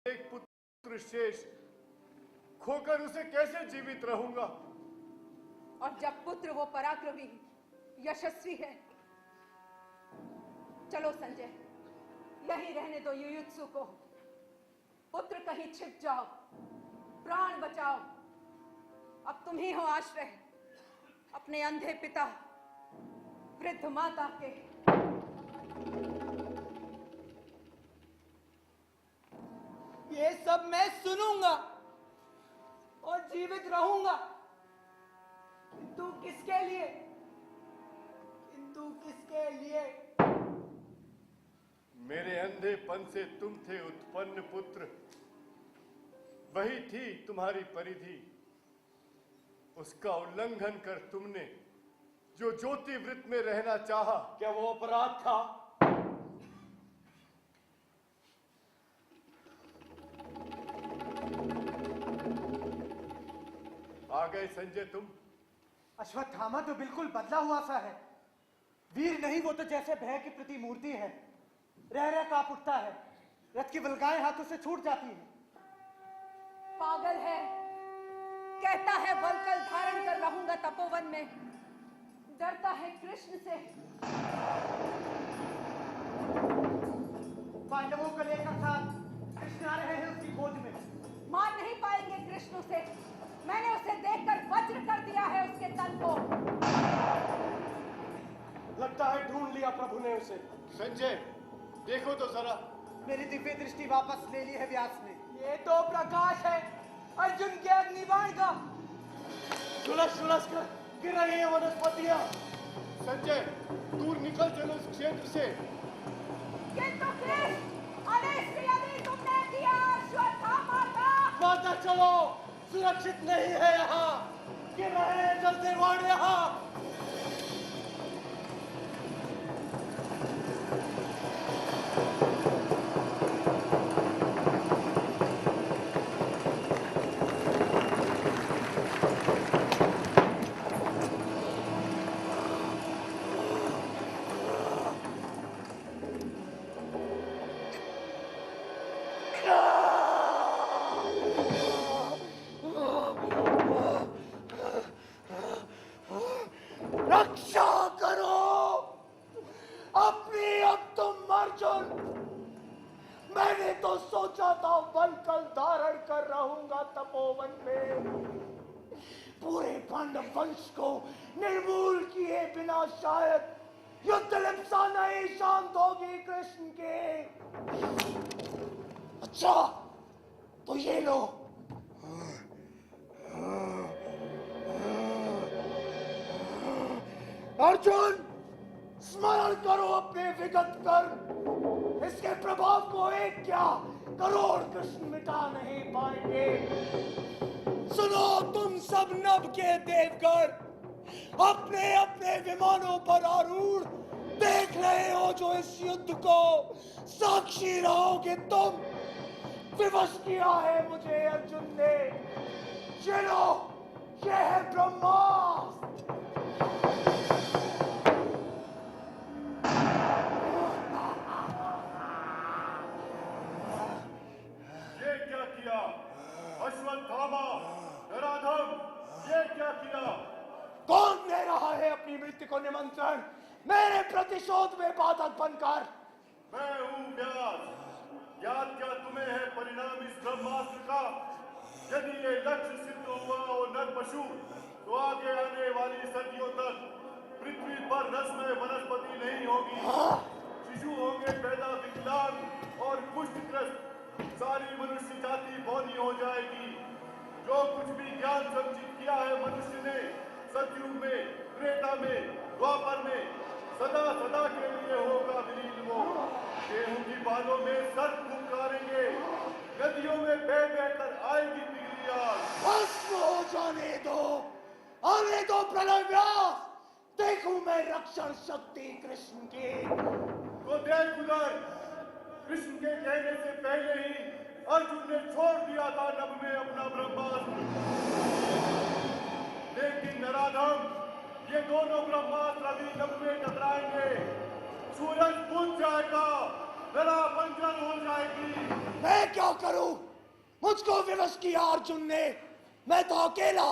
एक पुत्र शेष खोकर उसे कैसे जीवित रहूंगा? और जब पुत्र वो पराक्रमी यशस्वी है, चलो संजय, यहीं रहने दो युयुत्सु को। पुत्र कहीं छिप जाओ, प्राण बचाओ। अब तुम ही हो आश्रय अपने अंधे पिता, वृद्ध माता के। ये सब मैं सुनूंगा और जीवित रहूंगा, किंतु किसके लिए? किंतु किसके लिए? मेरे अंधेपन से तुम थे उत्पन्न पुत्र, वही थी तुम्हारी परिधि। उसका उल्लंघन कर तुमने जो ज्योति वृत्त में रहना चाहा, क्या वो अपराध था? आ गए संजय तुम। अश्वत्थामा तो बिल्कुल बदला हुआ सा है। वीर नहीं, वो तो जैसे भय की प्रतिमूर्ति है। रह रह कांप उठता है, रथ की बलगाएं हाथों से छूट जाती है। पागल है, कहता है वलकल धारण कर रहूंगा तपोवन में, डरता है कृष्ण से। पांडवों को लेकर साथ कृष्ण आ रहे हैं उसकी खोज में। मार नहीं पाएंगे कृष्ण उसे। मैंने उसे देखकर वज्र कर दिया है उसके तन को। लगता है ढूंढ लिया प्रभु ने उसे। संजय देखो तो जरा। मेरी दिव्य दृष्टि वापस ले ली है व्यास ने। ये तो प्रकाश है अर्जुन के अग्निबाण का। झुलस झुलस कर गिर रही है वनस्पतियां। संजय दूर निकल चलो इस क्षेत्र से। किंतु कृष्ण, अनिष्ट यदि तुमने किया अश्वत्थामा का। माता चलो, सुरक्षित नहीं है यहाँ। गिर रहे हैं जलते बाण यहाँ। रक्षा करो अपनी। अब तुम अर्जुन, मैंने तो सोचा था वलकल धारण कर रहूंगा तपोवन में। पूरे पांडव वंश को निर्मूल किए बिना शायद युद्ध लिप्सा नहीं शांत होगी कृष्ण के। अच्छा तो ये लो। अर्जुन स्मरण करो अपने विगत कर्म। इसके प्रभाव को एक क्या करोड़ कृष्ण मिटा नहीं पाएंगे। सुनो तुम सब नभ के देवगण, अपने अपने विमानों पर आरूढ़ देख रहे हो जो इस युद्ध को साक्षी रहोगे तुम। विवश किया है मुझे अर्जुन ने। चलो ये है ब्रह्मास्त्र। ये क्या किया अश्वत्थामा, नराधम, ये क्या किया? कौन दे रहा है अपनी मृत्यु को निमंत्रण मेरे प्रतिशोध में बाधक बनकर? मैं हूँ व्यास। याद क्या तुम्हें है परिणाम इस ब्रह्मास्त्र का? यदि ये लक्ष्य सिद्ध हुआ और नर पशु, तो आगे आने वाली सदियों तक पृथ्वी पर रसमय वनस्पति नहीं होगी। शिशु होंगे पैदा विकलांग और कुष्ठग्रस्त। सारी मनुष्य जाति बौनी हो जाएगी। जो कुछ भी ज्ञान संचित किया है मनुष्य ने सतयुग में, त्रेता में, द्वापर में, सदा सदा के लिए होगा विलीन वो। गेहूं की बालों में सर्प फुंकारेंगे, नदियों में बह बहकर आएगी पिघलियां। भस्म हो जाने दो, आने दो प्रलय व्यास। देखूं मैं रक्षण शक्ति कृष्ण की। तो देख उधर, कृष्ण के कहने से पहले ही अर्जुन ने छोड़ दिया था नभ में अपना ब्रह्मास्त्र। लेकिन नराधम, ये दोनों ब्रह्मास्त्र अभी नभ में टकराएंगे। सूरज बुझ जाएगा, धरा बंजर हो जाएगी। मैं क्या करूं? मुझको विवश किया अर्जुन ने। मैं तो अकेला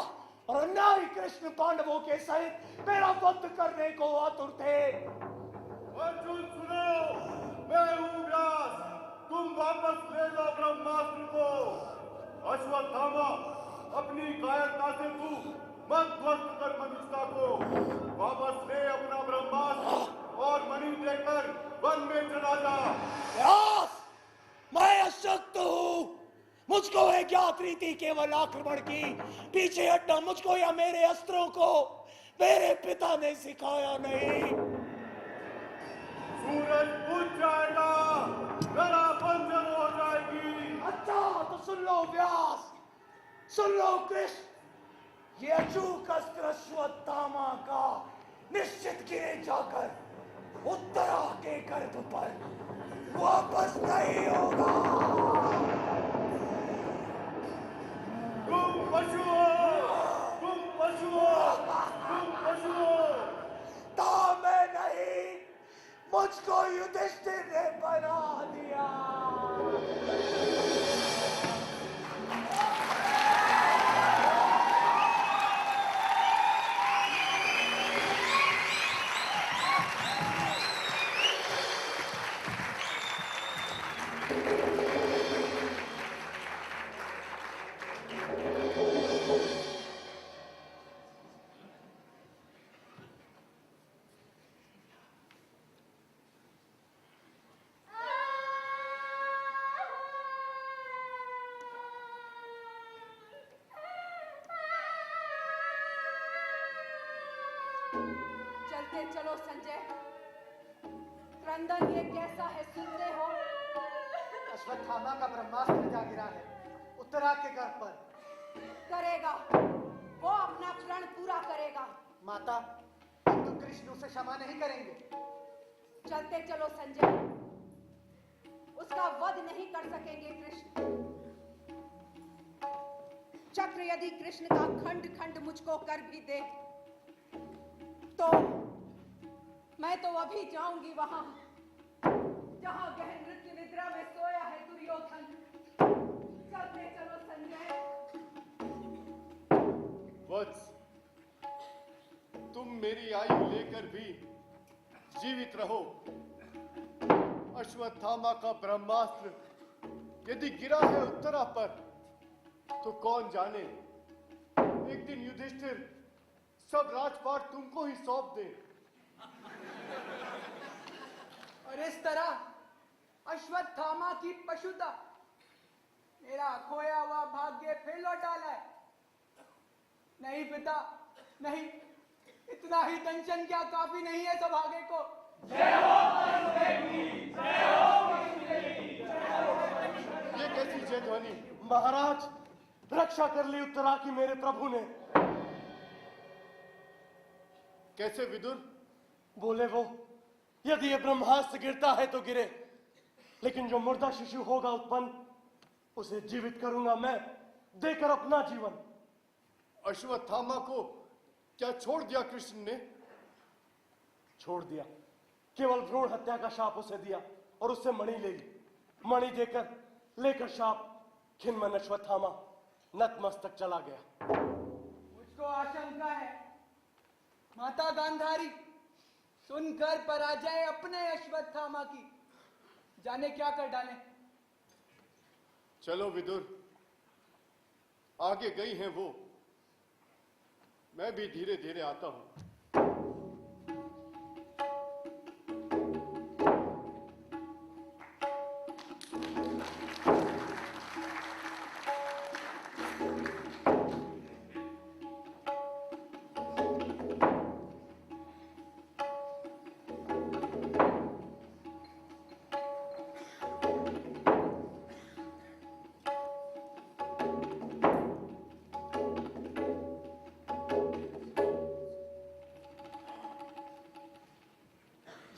और अन्ना ही कृष्ण पांडवों के सहित मेरा वध करने को आतुर थे। अर्जुन सुनो, मैं हूँ व्यास। तुम वापस ले लो ब्रह्मास्त्र को। अश्वत्थामा, अपनी कायरता से तू मत ध्वस्त कर मनुष्यता को। वापस ले अपना ब्रह्मास्त्र और मणि देकर वन में चला जा। व्यास, मैं अशक्त हूँ। मुझको है ज्ञात रीति केवल आक्रमण की। पीछे हटना मुझको या मेरे अस्त्रों को मेरे पिता ने सिखाया नहीं। सूरज बुझ जाएगा, धरा बंजर हो जाएगी। अच्छा तो सुन लो व्यास, सुन लो कृष्ण। ये अचूक अस्त्र अश्वत्थामा का निश्चित गिरे जाकर उत्तरा के गर्भ पर वापस नहीं होगा। तुम पशु हो, तुम पशु हो, तुम पशु हो। ता मैं नहीं, मुझको युधिष्ठिर ने बना दिया। चलते चलो संजय। क्रंदन ये कैसा है सुनते हो? अश्वत्थामा का ब्रह्मास्त्र जा गिरा है उत्तरा के गर्भ पर। करेगा, वो अपना प्रण पूरा करेगा। माता, किंतु कृष्ण उसे क्षमा नहीं करेंगे। चलते चलो संजय, उसका वध नहीं कर सकेंगे कृष्ण। चक्र यदि कृष्ण का खंड खंड मुझको कर भी दे तो मैं तो अभी जाऊंगी वहां जहां गहन मृत्यु निद्रा में सोया है दुर्योधन। चलते चलो संजय। वत्स, तुम मेरी आयु लेकर भी जीवित रहो। अश्वत्थामा का ब्रह्मास्त्र यदि गिरा है उत्तरा पर तो कौन जाने एक दिन युधिष्ठिर सब राजपाट तुमको ही सौंप दे। और इस तरह अश्वत्थामा की पशुता मेरा खोया हुआ भाग्य फिर लौट डाला है। नहीं पिता, नहीं, इतना ही दंशन क्या काफी नहीं है सौभाग्य को। ये कैसी जय ध्वनि? महाराज, रक्षा कर ली उत्तरा की मेरे प्रभु ने। कैसे विदुर? बोले वो, यदि ये ब्रह्मास्त्र गिरता है तो गिरे, लेकिन जो मुर्दा शिशु होगा उत्पन्न उसे जीवित करूंगा मैं, देकर अपना जीवन। अश्वत्थामा को क्या छोड़ दिया कृष्ण ने? छोड़ दिया, केवल भ्रूण हत्या का शाप उसे दिया और उससे मणि ले ली। मणि देकर लेकर शाप खिन्मन अश्वत्थामा नतमस्तक चला गया। मुझको आशंका है माता गांधारी सुनकर पराजय अपने अश्वत्थामा की जाने क्या कर डाले। चलो विदुर, आगे गई हैं वो, मैं भी धीरे धीरे आता हूं।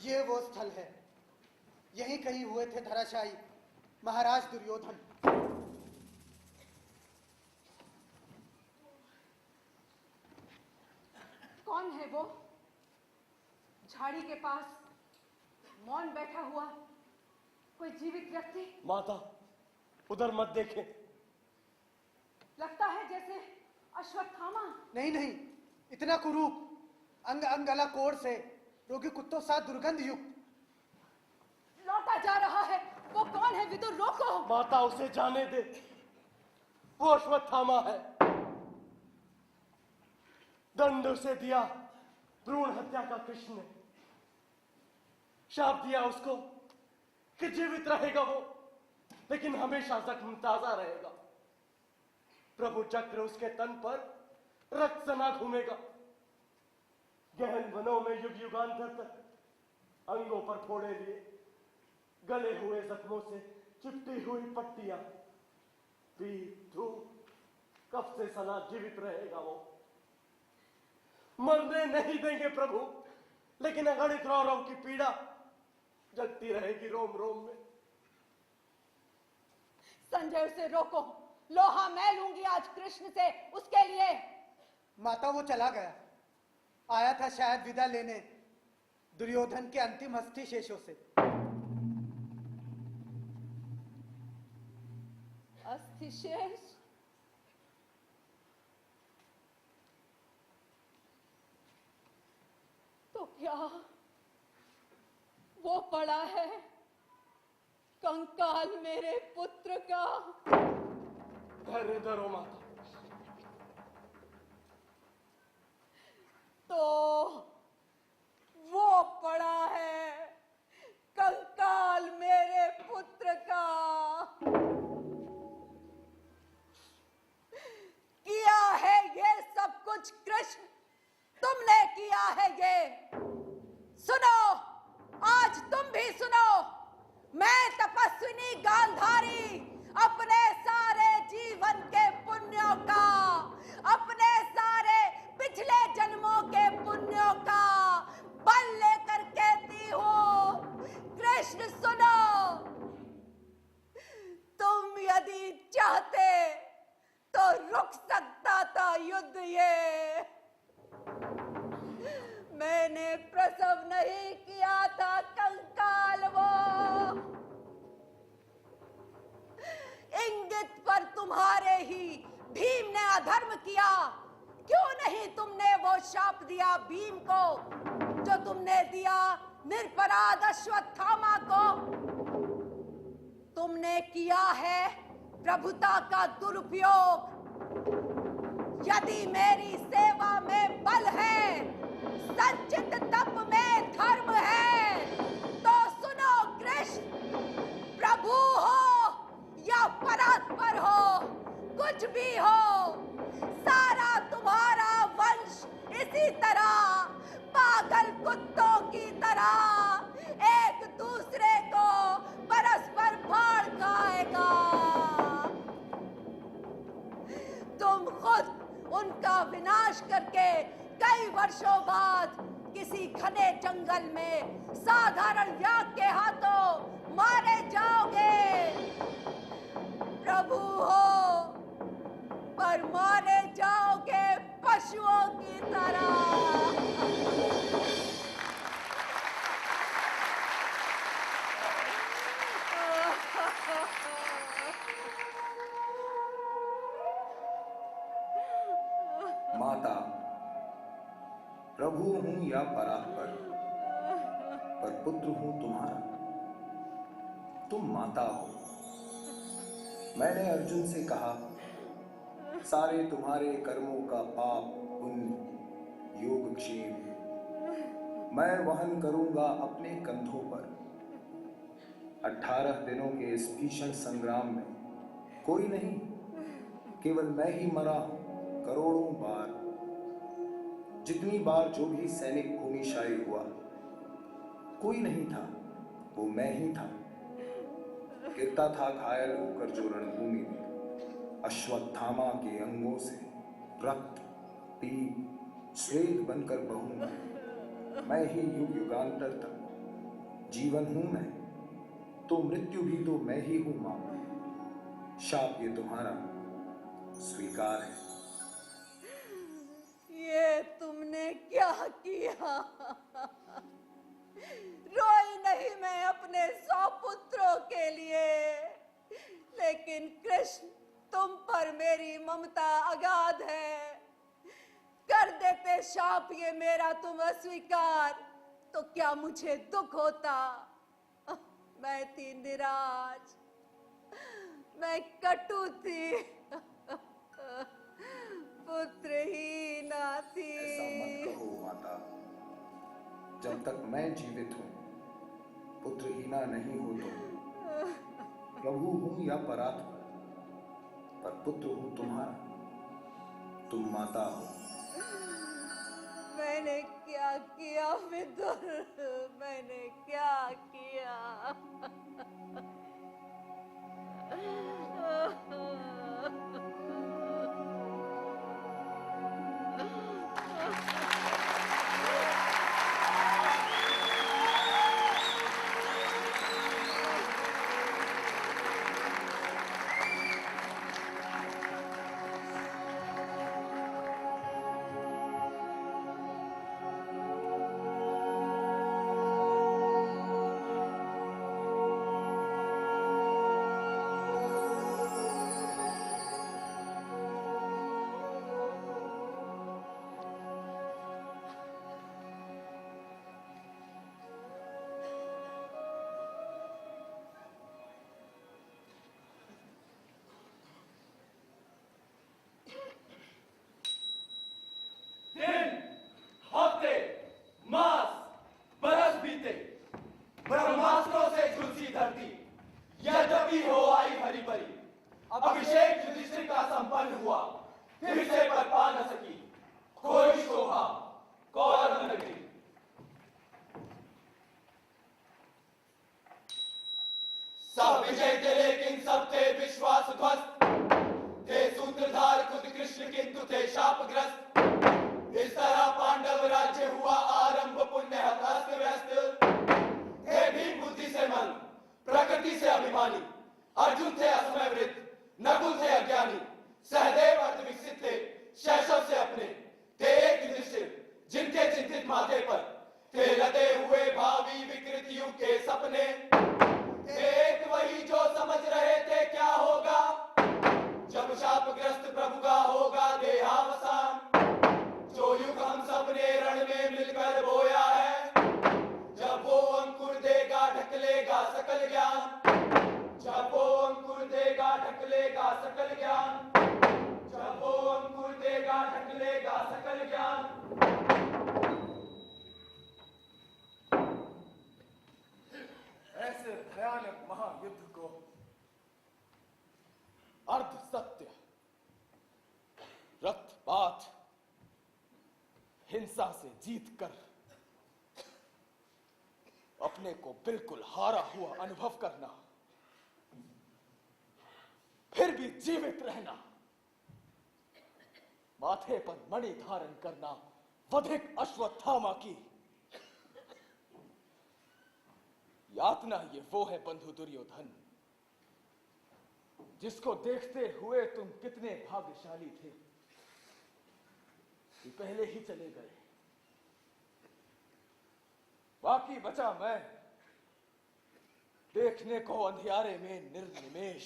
ये वो स्थल है, यहीं कहीं हुए थे धराशायी महाराज दुर्योधन। कौन है वो झाड़ी के पास मौन बैठा हुआ कोई जीवित व्यक्ति? माता, उधर मत देखें। लगता है जैसे अश्वत्थामा। नहीं नहीं, इतना कुरूप, अंग अंग गला कोड़ से, रोगी कुत्तों साथ दुर्गंध युक्त। लौटा जा रहा है। वो कौन है विदुर? रोको। माता उसे जाने दे, वो अश्वत्थामा है। दंड उसे दिया भ्रूण हत्या का कृष्ण ने। शाप दिया उसको कि जीवित रहेगा वो, लेकिन हमेशा जख्म ताजा रहेगा। प्रभु चक्र उसके तन पर रक्त सना घूमेगा। गहन वनों में युग युगांतर तक अंगों पर फोड़े लिए, गले हुए जख्मों से चिपटी हुई पट्टियां, पीठ धूप कफ से सना जीवित रहेगा वो। मरने नहीं देंगे प्रभु, लेकिन अगणित रौरव की पीड़ा जगती रहेगी रोम रोम में। संजय, उसे रोको। लोहा मैं लूंगी आज कृष्ण से उसके लिए। माता वो चला गया, आया था शायद विदा लेने दुर्योधन के अंतिम अस्थि शेषों से। अस्थि शेष? तो क्या वो पड़ा है कंकाल मेरे पुत्र का? धैर्य धरो माता। तो वो पड़ा है कंकाल मेरे पुत्र का। किया है ये सब कुछ कृष्ण, तुमने किया है ये। सुनो, आज तुम भी सुनो। मैं तपस्विनी गांधारी अपने सारे जीवन के पुण्यों का, अपने सारे पिछले जन्मों के पुण्यों का बल लेकर कहती हूँ, कृष्ण सुनो, तुम यदि चाहते तो रुक सकता था युद्ध ये। मैंने प्रसव नहीं किया था कंकाल वो। इंगित पर तुम्हारे ही भीम ने अधर्म किया। क्यों नहीं तुमने वो शाप दिया भीम को जो तुमने दिया निरपराध अश्वत्थामा को? तुमने किया है प्रभुता का दुरुपयोग। यदि मेरी सेवा में बल है, संचित तप में धर्म है, तो सुनो कृष्ण, प्रभु हो या परात्पर हो, कुछ भी हो, सारा तुम्हारा वंश इसी तरह पागल कुत्तों की तरह एक दूसरे को परस्पर फाड़ खाएगा। तुम खुद उनका विनाश करके कई वर्षों बाद किसी घने जंगल में साधारण व्याग के हाथों मारे जाओगे। प्रभु हो पर मारे जाओगे पशुओं की तरह। माता, प्रभु हूं या परात्पर, पर पुत्र हूं तुम्हारा। तुम माता हो। मैंने अर्जुन से कहा, सारे तुम्हारे कर्मों का पाप पुण्य योगक्षेम मैं वहन करूंगा अपने कंधों पर। 18 दिनों के इस भीषण संग्राम में कोई नहीं, केवल मैं ही मरा हूं करोड़ों बार। जितनी बार जो भी सैनिक भूमिशायी हुआ, कोई नहीं था, वो मैं ही था। गिरता था घायल होकर जो रणभूमि में, अश्वत्थामा के अंगों से रक्त पीप श्वेत बनकर बहूंगा। मैं ही युग युगांतर तक जीवन हूं मैं, तो मृत्यु भी तो मैं ही हूं मां। शाप ये तुम्हारा स्वीकार है। ये तुमने क्या किया? रोई नहीं मैं अपने 100 पुत्रों के लिए, लेकिन कृष्ण, तुम पर मेरी ममता अगाध है। कर देते शाप ये मेरा तुम अस्वीकार, तो क्या मुझे दुख होता। मैं थी निराश, मैं कटु थी, पुत्रहीना थी। ऐसा मत कहो माता। जब तक मैं जीवित हूं, पुत्रहीना नहीं हो तुम। प्रभु हूं या परात्पर, पर पुत्र हूं तुम्हारा। तुम माता हो। मैंने क्या किया विदुर, मैंने क्या किया। हफ्ते, मास, बरस बीते, ब्रह्मास्त्रों से झुलसी धरती, यद्यपि हो आई भरी भरी, अभिषेक युधिष्ठिर का संपन्न हुआ, फिर से पर पा न सकी कोई शोभा कौरव नगरी। सब विजय थे लेकिन सब थे विश्वास ध्वस्त, थे सूत्रधार खुद कृष्ण किंतु थे शापग्रस्त। इस तरह पांडव राज्य हुआ आरंभ पुण्य अस्त व्यस्त। थे भीम बुद्धि से मन, प्रकृति से अभिमानी, अर्जुन थे असमय वृद्ध, नकुल थे अज्ञानी, सहदेव अर्थ विकसित थे शैशव से अपने। थे एक युधिष्ठिर जिनके चिंतित माथे पर थे लदे हुए भावी विकृत युग के सपने। थे एक वही जो समझ रहे थे क्या होगा जब शापग्रस्त प्रभु का होगा देहावसान। जो युग हम सब ने रण में मिलकर बोया है, जब वो अंकुर देगा ढकलेगा सकल ज्ञान। जब वो अंकुर देगा ढकलेगा सकल ज्ञान। जब वो अंकुर देगा ढकलेगा सकल ज्ञान। ऐसे भयानक महायुद्ध को अर्ध सत्य, रक्तपात, हिंसा से जीतकर अपने को बिल्कुल हारा हुआ अनुभव करना, फिर भी जीवित रहना, माथे पर मणि धारण करना वधिक अश्वत्थामा की यातना। ये वो है बंधु दुर्योधन जिसको देखते हुए तुम कितने भाग्यशाली थे कि पहले ही चले गए। बाकी बचा मैं, देखने को अंधियारे में निर्निमेष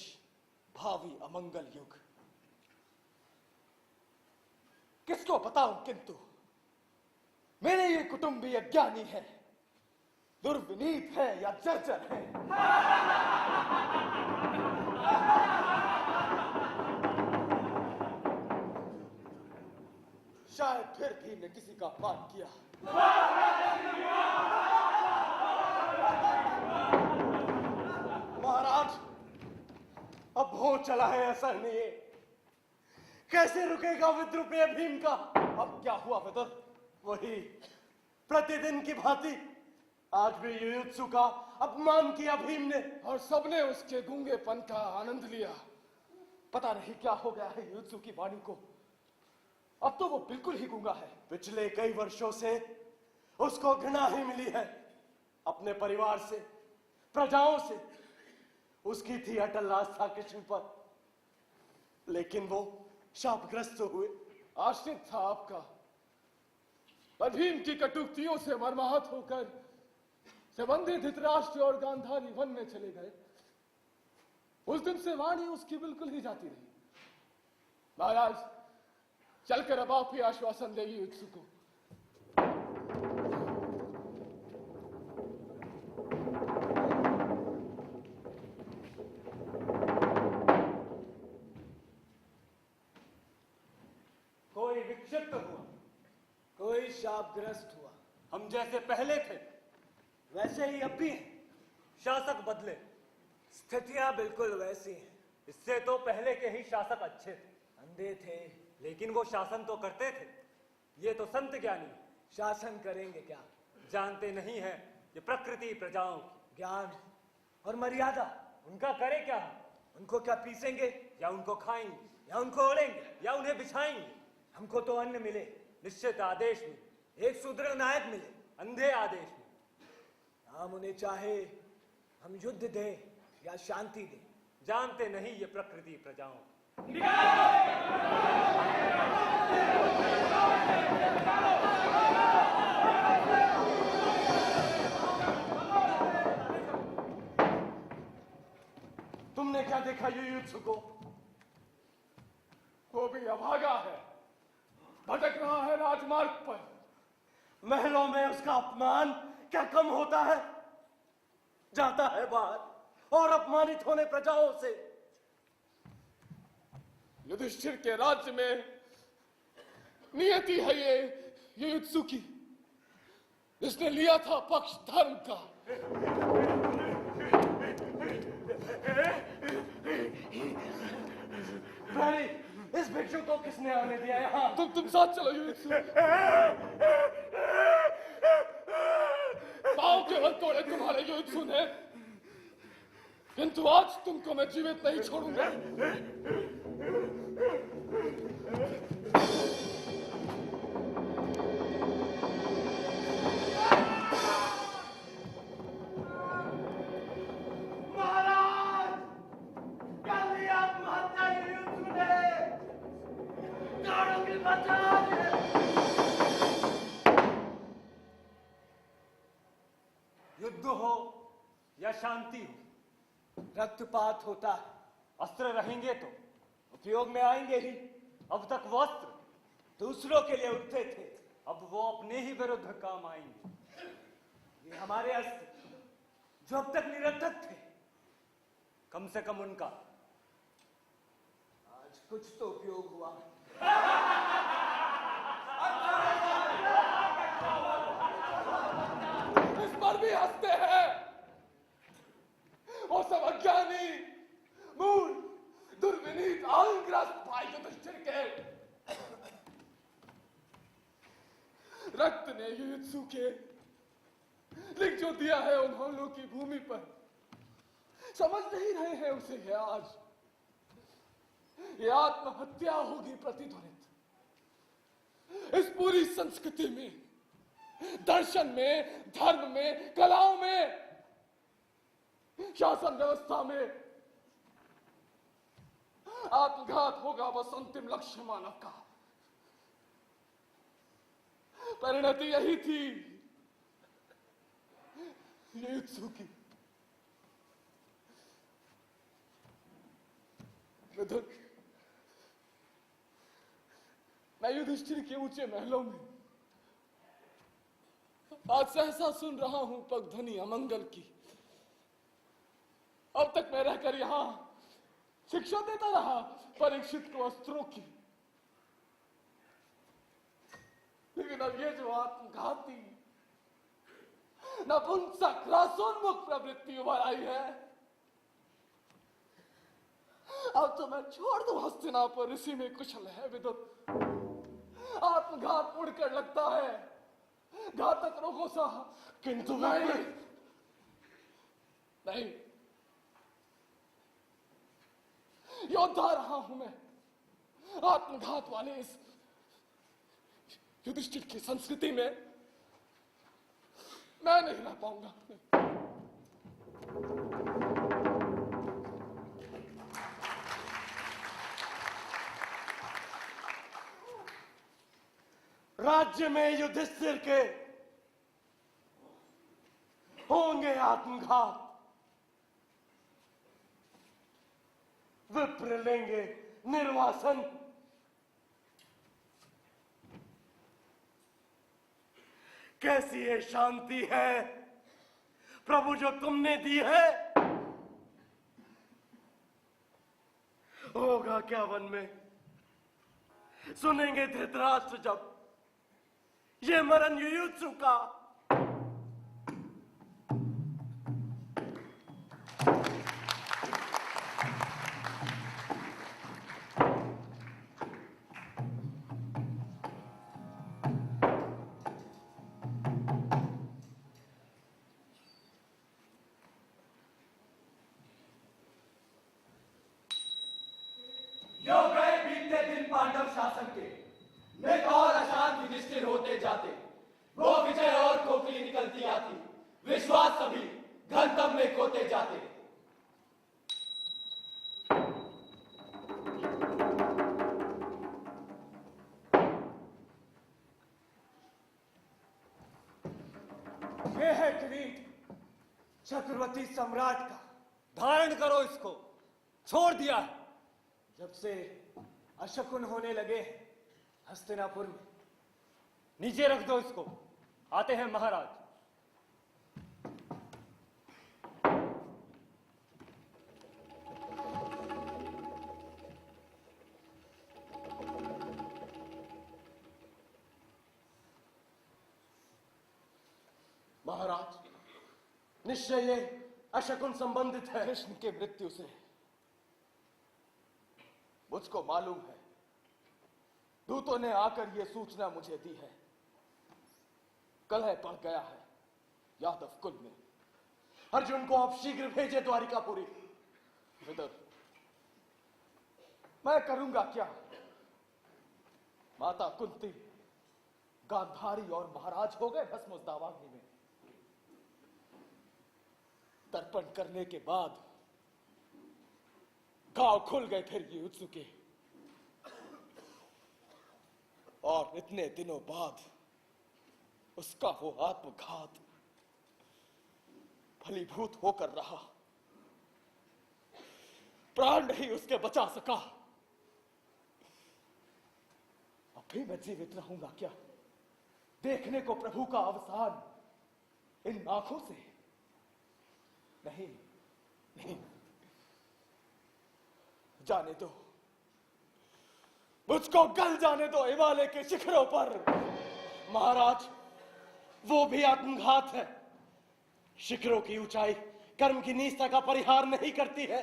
भावी अमंगल युग। किसको बताऊं किंतु मेरे ये कुटुंबी अज्ञानी है, दुर्विनीत है या जर्जर है। शायद फिर भी ने किसी का अपमान किया। महाराज, अब हो चला है ऐसा नहीं है। कैसे रुकेगा विद्रुपीय भीम का? अब क्या हुआ विदुर? वही प्रतिदिन की भांति आज भी युयुत्सु का अपमान किया भीम ने, और सबने उसके गूंगेपन का आनंद लिया। पता नहीं क्या हो गया है युयुत्सु की वाणी को। अब तो वो बिल्कुल ही गूंगा है। पिछले कई वर्षों से उसको घृणा ही मिली है अपने परिवार से, प्रजाओं से। उसकी थी अटल आस्था कृष्ण पर, लेकिन वो शापग्रस्त हुए। आश्रित था आपका, भीम की कटुक्तियों से मर्माहत होकर संबंधी धृतराष्ट्र और गांधारी वन में चले गए। उस दिन से वाणी उसकी बिल्कुल ही जाती रही। महाराज, चलकर अब आप ही आश्वासन देगी युत्सु को। कोई विक्षिप्त हुआ, कोई शापग्रस्त हुआ। हम जैसे पहले थे वैसे ही अब भी हैं। शासक बदले, स्थितियां बिल्कुल वैसी हैं। इससे तो पहले के ही शासक अच्छे थे। अंधे थे, लेकिन वो शासन तो करते थे। ये तो संत ज्ञानी शासन करेंगे क्या? जानते नहीं है ये प्रकृति प्रजाओं की ज्ञान और मर्यादा उनका करे क्या? उनको क्या पीसेंगे, या उनको खाएंगे, या उनको ओढ़ेंगे? या उन्हें बिछाएंगे? हमको तो अन्न मिले, निश्चित आदेश में, एक सुदृढ़ नायक मिले, अंधे आदेश में। हम उन्हें चाहे हम युद्ध दें या शांति दें। जानते नहीं ये प्रकृति प्रजाओं की। तुमने क्या देखा युयुत्सु को? वो भी अभागा है, भटक रहा है राजमार्ग पर। महलों में उसका अपमान क्या कम होता है? जाता है बाहर और अपमानित होने प्रजाओं से। युधिष्ठिर के राज्य में नियति है ये युयुत्सु की, जिसने लिया था पक्ष धर्म का। प्रहरी, इस भिक्षु को किसने आने दिया यहाँ? तुम साथ चलो युयुत्सु। पांव केवल तोड़े तुम्हारे युयुत्सु ने, किंतु आज तुमको मैं जीवित नहीं छोड़ूंगा। महाराज, कर ली आत्महत्या युयुत्सु ने। प्राणों की बचाव है। युद्ध हो या शांति हो, रक्तपात होता है, अस्त्र रहेंगे तो उपयोग में आएंगे ही। अब तक वो अस्त्र दूसरों के लिए उठते थे, अब वो अपने ही विरुद्ध काम आएंगे। ये हमारे अस्त्र जो अब तक निरर्थक थे, कम से कम उनका आज कुछ तो उपयोग हुआ। इस पर भी हंसते हैं। वो सब अज्ञानी, मूल, दुर्विनीत, अहंग्रस्त भाई युधिष्ठिर के रक्त ने युयुत्सु के लिख जो दिया है उन हमलों की भूमि पर, समझ नहीं रहे हैं उसे है आज। ये आत्महत्या होगी प्रतिध्वनित। इस पूरी संस्कृति में, दर्शन में, धर्म में, कलाओं में, शासन व्यवस्था में आत्मघात होगा बस अंतिम लक्ष्य मानव का। परिणति यही थी युयुत्सु की। विदुर, मैं युधिष्ठिर के ऊंचे महलों में आज सहसा सुन रहा हूं पगध्वनि अमंगल की। अब तक मैं रहकर यहां शिक्षा देता रहा परीक्षित को अस्त्रों की, लेकिन अब ये जो आत्मघाती नपुंसक रासोन्मुख प्रवृत्ति उभर आई है, अब तो मैं छोड़ दूं हस्तिनापुर, इसी में कुशल है विदुर। आत्मघात उड़कर लगता है घातक रोगों सा, किंतु नहीं, योद्धा रहा हूं मैं। आत्मघात वाले इस युधिष्ठिर की संस्कृति में मैं नहीं रह पाऊंगा। राज्य में युधिष्ठिर के होंगे आत्मघात, विप्र लेंगे निर्वासन। कैसी ये शांति है प्रभु जो तुमने दी है? होगा क्या वन में? सुनेंगे धृतराष्ट्र जब ये मरण युयुत्सु का। यो गए बीतते दिन पांडव शासन के, नित और अशांत युधिष्ठिर होते जाते। वो विजय और खोखली निकलती आती, विश्वास सभी घनतम में खोते जाते। ये है किरीट चक्रवर्ती सम्राट का। धारण करो इसको। छोड़ दिया है जब से अशकुन होने लगे हस्तिनापुर में। नीचे रख दो इसको। आते हैं महाराज। महाराज, निश्चय ये अशकुन संबंधित है। कृष्ण के मृत्यु से मुझको मालूम है। दूतों ने आकर यह सूचना मुझे दी है। कलह पड़ गया है यादव कुल में। अर्जुन को आप शीघ्र भेजे द्वारिकापुरी। विदुर, मैं करूंगा क्या? माता कुंती, गांधारी और महाराज हो गए भस्म दावाग्नि में। तर्पण करने के बाद गांव खुल गए फिर युयुत्सु के। और इतने दिनों बाद उसका वो आत्मघात फलीभूत होकर रहा। प्राण नहीं उसके बचा सका। अब भी मैं जीवित रहूंगा क्या? देखने को प्रभु का अवसान इन आंखों से? नहीं नहीं, जाने दो। मुझको गल जाने दो हिमालय के शिखरों पर। महाराज, वो भी आत्मघात है। शिखरों की ऊंचाई कर्म की नीचता का परिहार नहीं करती है।